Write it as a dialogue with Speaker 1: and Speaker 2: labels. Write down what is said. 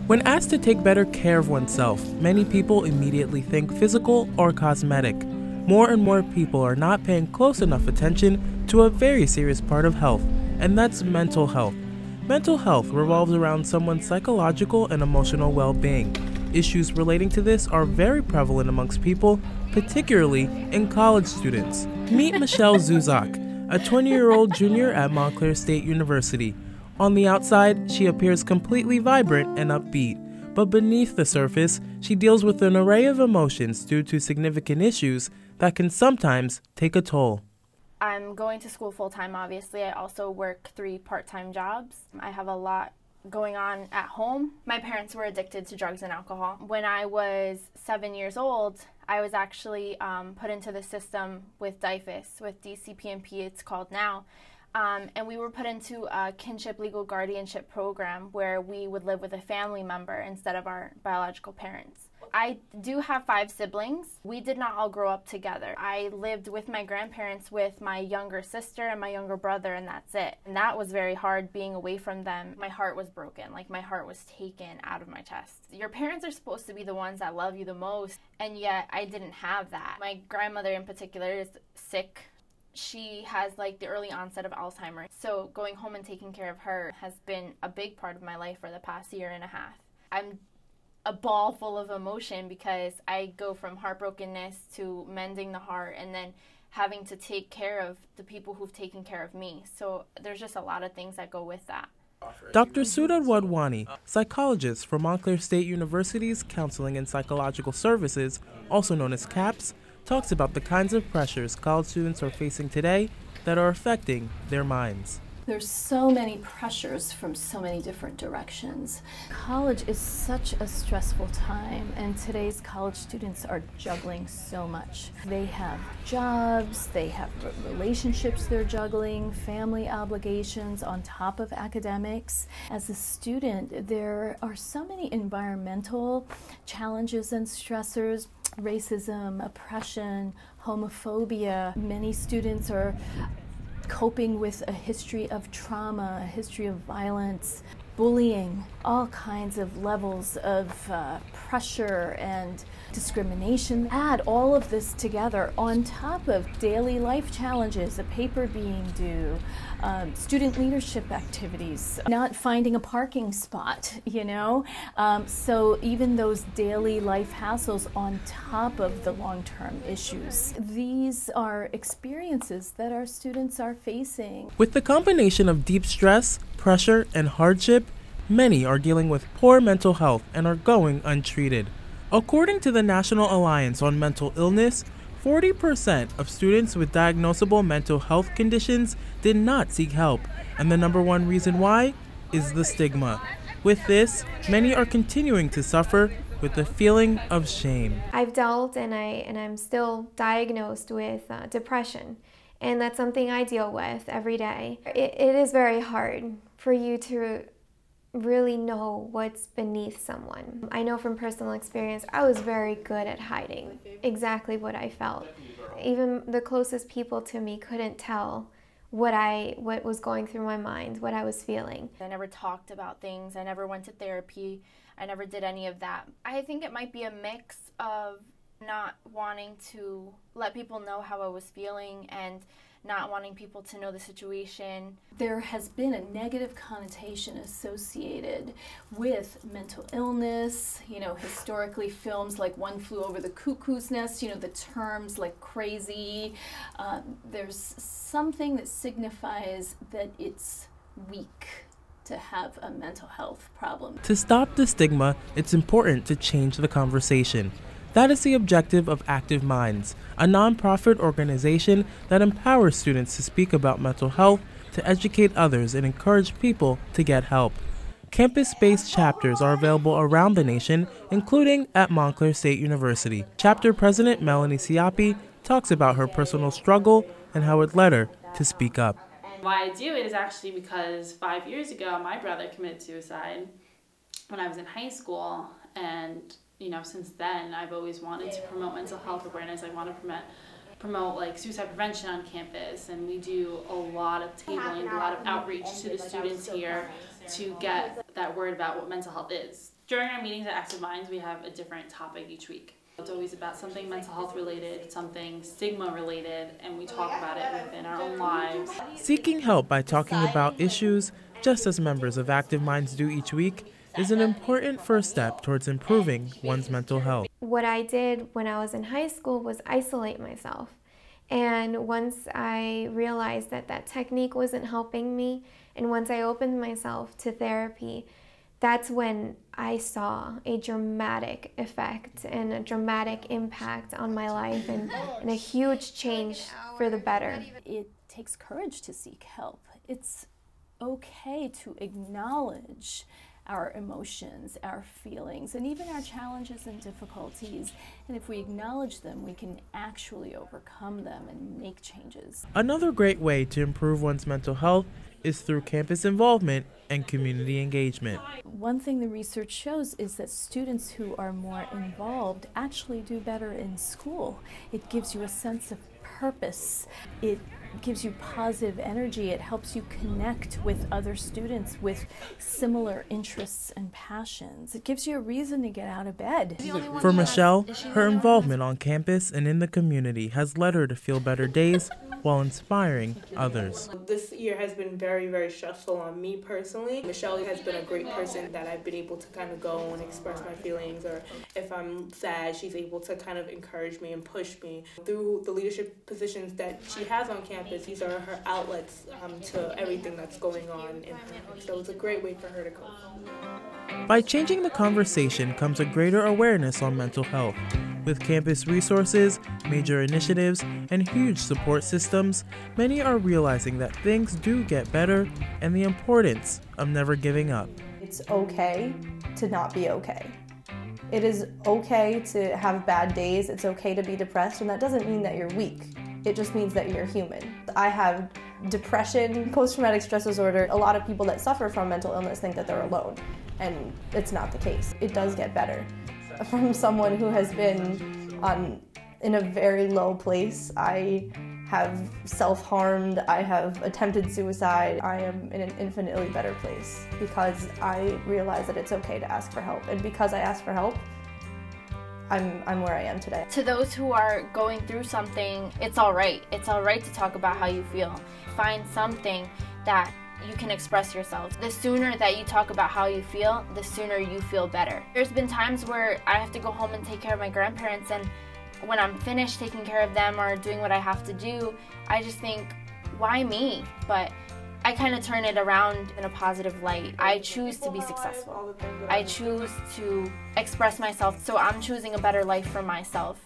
Speaker 1: When asked to take better care of oneself, many people immediately think physical or cosmetic. More and more people are not paying close enough attention to a very serious part of health, and that's mental health. Mental health revolves around someone's psychological and emotional well-being. Issues relating to this are very prevalent amongst people, particularly in college students. Meet Michelle Zuzak, a 20-year-old junior at Montclair State University. On the outside, she appears completely vibrant and upbeat, but beneath the surface, she deals with an array of emotions due to significant issues that can sometimes take a toll.
Speaker 2: I'm going to school full-time, obviously. I also work 3 part-time jobs. I have a lot going on at home. My parents were addicted to drugs and alcohol. When I was 7 years old, I was actually put into the system with DIFUS, with DCPMP it's called now. And we were put into a kinship legal guardianship program where we would live with a family member instead of our biological parents. I do have 5 siblings. We did not all grow up together. I lived with my grandparents with my younger sister and my younger brother, and that's it. And that was very hard being away from them. My heart was broken, like my heart was taken out of my chest. Your parents are supposed to be the ones that love you the most, and yet I didn't have that. My grandmother in particular is sick. She has like the early onset of Alzheimer's. So going home and taking care of her has been a big part of my life for the past year and a half. I'm a ball full of emotion because I go from heartbrokenness to mending the heart and then having to take care of the people who've taken care of me. So there's just a lot of things that go with that.
Speaker 1: Dr. Sudha Wadwani, psychologist for Montclair State University's Counseling and Psychological Services, also known as CAPS, talks about the kinds of pressures college students are facing today that are affecting their minds.
Speaker 3: There's so many pressures from so many different directions. College is such a stressful time, and today's college students are juggling so much. They have jobs, they have relationships they're juggling, family obligations on top of academics. As a student, there are so many environmental challenges and stressors. Racism, oppression, homophobia. Many students are coping with a history of trauma, a history of violence, bullying, all kinds of levels of pressure and discrimination. Add all of this together on top of daily life challenges, a paper being due, student leadership activities, not finding a parking spot, you know? So even those daily life hassles on top of the long-term issues. These are experiences that our students are facing.
Speaker 1: With the combination of deep stress, pressure, and hardship, many are dealing with poor mental health and are going untreated. According to the National Alliance on Mental Illness, 40% of students with diagnosable mental health conditions did not seek help, and the #1 reason why is the stigma. With this, many are continuing to suffer with the feeling of shame.
Speaker 4: I've dealt and I'm still diagnosed with depression, and that's something I deal with every day. It is very hard for you to really know what's beneath someone. I know from personal experience, I was very good at hiding exactly what I felt. Even the closest people to me couldn't tell what was going through my mind, what I was feeling.
Speaker 2: I never talked about things. I never went to therapy. I never did any of that. I think it might be a mix of not wanting to let people know how I was feeling and not wanting people to know the situation.
Speaker 3: There has been a negative connotation associated with mental illness. You know, historically films like One Flew Over the Cuckoo's Nest, you know, the terms like crazy. There's something that signifies that it's weak to have a mental health problem.
Speaker 1: To stop the stigma, it's important to change the conversation. That is the objective of Active Minds, a nonprofit organization that empowers students to speak about mental health, to educate others, and encourage people to get help. Campus-based chapters are available around the nation, including at Montclair State University. Chapter President Melanie Siapi talks about her personal struggle and how it led her to speak up.
Speaker 5: Why I do it is actually because 5 years ago, my brother committed suicide when I was in high school, and you know, since then, I've always wanted to promote mental health awareness. I want to promote like suicide prevention on campus, and we do a lot of tabling, a lot of outreach to the students here to get that word about what mental health is. During our meetings at Active Minds, we have a different topic each week. It's always about something mental health related, something stigma related, and we talk about it within our own lives.
Speaker 1: Seeking help by talking about issues, just as members of Active Minds do each week, is an important first step towards improving one's mental health.
Speaker 4: What I did when I was in high school was isolate myself. And once I realized that that technique wasn't helping me, and once I opened myself to therapy, that's when I saw a dramatic effect and a dramatic impact on my life and a huge change for the better.
Speaker 3: It takes courage to seek help. It's okay to acknowledge our emotions, our feelings, and even our challenges and difficulties. And if we acknowledge them, we can actually overcome them and make changes.
Speaker 1: Another great way to improve one's mental health is through campus involvement and community engagement.
Speaker 3: One thing the research shows is that students who are more involved actually do better in school. It gives you a sense of purpose. It gives you positive energy. It helps you connect with other students with similar interests and passions. It gives you a reason to get out of bed.
Speaker 1: For Michelle, her involvement on campus and in the community has led her to feel better days while inspiring others.
Speaker 6: This year has been very, very stressful on me personally. Michelle has been a great person that I've been able to kind of go and express my feelings, or if I'm sad, she's able to kind of encourage me and push me. Through the leadership positions that she has on campus, these are her outlets to everything that's going on in her. So it's a great way for her to cope.
Speaker 1: By changing the conversation comes a greater awareness on mental health. With campus resources, major initiatives, and huge support systems, many are realizing that things do get better and the importance of never giving up.
Speaker 7: It's okay to not be okay. It is okay to have bad days. It's okay to be depressed, and that doesn't mean that you're weak. It just means that you're human. I have depression, post-traumatic stress disorder. A lot of people that suffer from mental illness think that they're alone, and it's not the case. It does get better. From someone who has been in a very low place, I have self-harmed, I have attempted suicide. I am in an infinitely better place because I realize that it's okay to ask for help, and because I ask for help, I'm where I am today.
Speaker 2: To those who are going through something, it's all right. It's all right to talk about how you feel. Find something that you can express yourself. The sooner that you talk about how you feel, the sooner you feel better. There's been times where I have to go home and take care of my grandparents, and when I'm finished taking care of them or doing what I have to do, I just think, why me? But I kind of turn it around in a positive light. I choose to be successful. I choose to express myself, so I'm choosing a better life for myself.